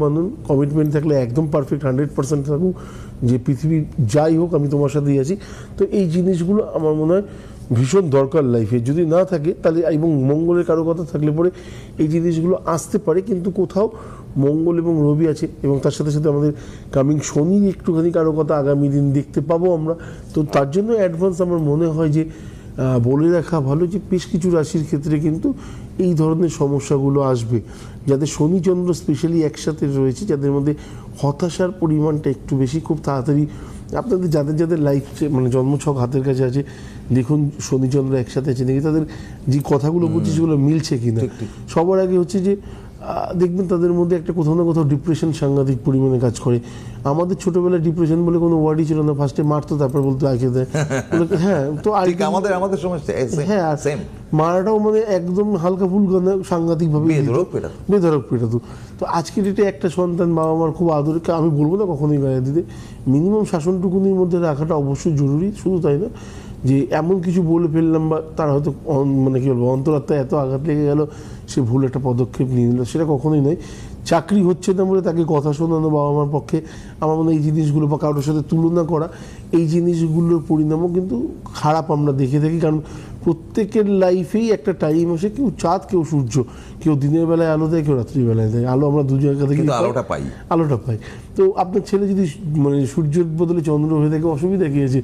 মানুন commitment থাকলে একদম perfect 100% থাকুক, যে পৃথিবী যাই হোক আমি তোমার সাথেই আছি। তো এই জিনিসগুলো আমার মনে হয় ভীষণ দরকার লাইফে। যদি না থাকে তাহলে, এবং মঙ্গলের কারো কথা থাকলে পরে এই জিনিসগুলো আসতে পারে, কিন্তু কোথাও মঙ্গল এবং রবি আছে, এবং তার সাথে সাথে আমাদের কামিং শনির একটুখানি কারো কথা আগামী দিন দেখতে পাবো আমরা। তো তার জন্য অ্যাডভান্স আমার মনে হয় যে বলে রাখা ভালো যে বেশ কিছু রাশির ক্ষেত্রে কিন্তু এই ধরনের সমস্যাগুলো আসবে, যাদের শনিচন্দ্র স্পেশালি একসাথে রয়েছে, যাদের মধ্যে হতাশার পরিমাণটা একটু বেশি। খুব তাড়াতাড়ি আপনাদের যাদের যাদের লাইফ মানে জন্মছক হাতের কাছে আছে, দেখুন শনিচন্দ্র একসাথে আছে নাকি, তাদের যে কথাগুলো বলছি সেগুলো মিলছে কিনা। সবার আগে হচ্ছে যে দেখবেন তাদের মধ্যে একটা কোথাও না কোথাও ডিপ্রেশন সাংঘাতিক পরিমাণে কাজ করে। আমাদের ছোটবেলায় ডিপ্রেশন বলে কোনো ওয়ার্ডই ছিল না, ফার্স্টে মারতো তারপর বলতো আঁকে দেয়। হ্যাঁ, তো আমাদের সমস্যা হ্যাঁ, মারাটাও মানে একদম হালকা ফুলকা সাংঘাতিকভাবে বেধড়ক পেটাতো। তো আজকের ডেটে একটা সন্তান বাবা মার খুব আদরে, আমি বলবো না কখনোই গায়ে দিতে, মিনিমাম শাসনটুকুনির মধ্যে রাখাটা অবশ্যই জরুরি। শুধু তাই না, যে এমন কিছু বলে ফেললাম বা তার হয়তো মানে কী বলবো অন্তরাত্মায় এত আঘাত লেগে গেল সে ভুল একটা পদক্ষেপ নিয়ে নিল, সেটা কখনোই নয়। চাকরি হচ্ছে না বলে তাকে কথা শোনানো বাবা মার পক্ষে আমার মনে হয় এই জিনিসগুলো, বা কারোর সাথে তুলনা করা, এই জিনিসগুলোর পরিণামও কিন্তু খারাপ আমরা দেখে থাকি। কারণ প্রত্যেকের লাইফেই একটা টাইম আসে, কেউ চাঁদ কেউ সূর্য, কেউ দিনের বেলায় আলো দেয় কেউ রাত্রিবেলায় দেয় আলো। আমরা দু জায়গা থেকে আলোটা পাই। তো আপনার ছেলে যদি মানে সূর্যের বদলে চন্দ্র হয়ে থাকে অসুবিধা কী আছে?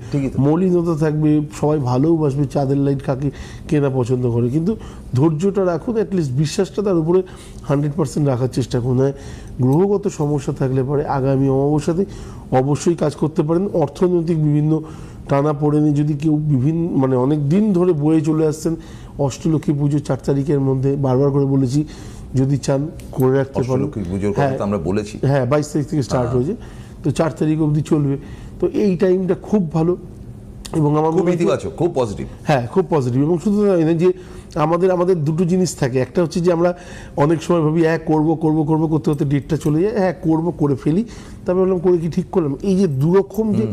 মলিনতা থাকবে, সবাই ভালোবাসবে, চাঁদের লাইট কাকে কেনা পছন্দ করে, কিন্তু ধৈর্যটা রাখুন, অ্যাটলিস্ট বিশ্বাসটা তার উপরে 100% রাখার চেষ্টা করুন। গ্রহগত সমস্যা থাকলে পরে আগামী অমাবস্যাতে অবশ্যই কাজ করতে পারেন। অর্থনৈতিক বিভিন্ন টানা পড়েনি যদি কেউ বিভিন্ন মানে অনেক দিন ধরে বয়ে চলে আসছেন, অষ্টলক্ষ্মী পুজো 4 তারিখের মধ্যে বারবার করে বলেছি, যদি চান করে রাখতে পারেন। আমরা বলেছি হ্যাঁ, 22 তারিখ থেকে স্টার্ট হয়েছে, তো 4 তারিখ অবধি চলবে। তো এই টাইমটা খুব ভালো এবং আমার খুব ইতিবাচক, খুব পজিটিভ। হ্যাঁ, খুব পজিটিভ। এবং শুধু তাই না, যে আমাদের দুটো জিনিস থাকে। একটা হচ্ছে যে আমরা অনেক সময় ভাবি করবো করতে করতে ডেটটা চলে যায়, করে ফেলি, তারপর বললাম করে কি ঠিক করলাম। এই যে দুরকম যে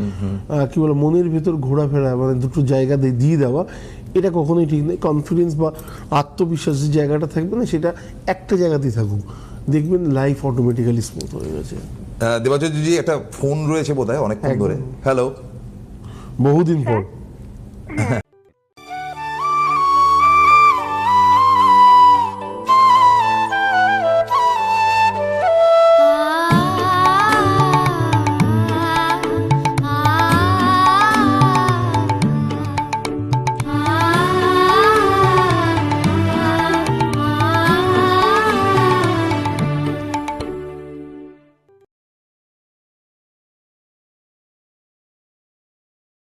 কি বলে মনের ভেতর ঘোরাফেরা, মানে দুটো জায়গা দিয়ে দেওয়া, এটা কখনোই ঠিক নেই। কনফিডেন্স বা আত্মবিশ্বাস যে জায়গাটা থাকবে না, সেটা একটা জায়গাতেই থাকুক, দেখবেন লাইফ অটোমেটিক্যালি স্মুথ হয়ে গেছে। দেবাচার্যজি একটা ফোন রয়েছে বোধহয় অনেকক্ষণ ধরে। হ্যালো, বহুদিন পর।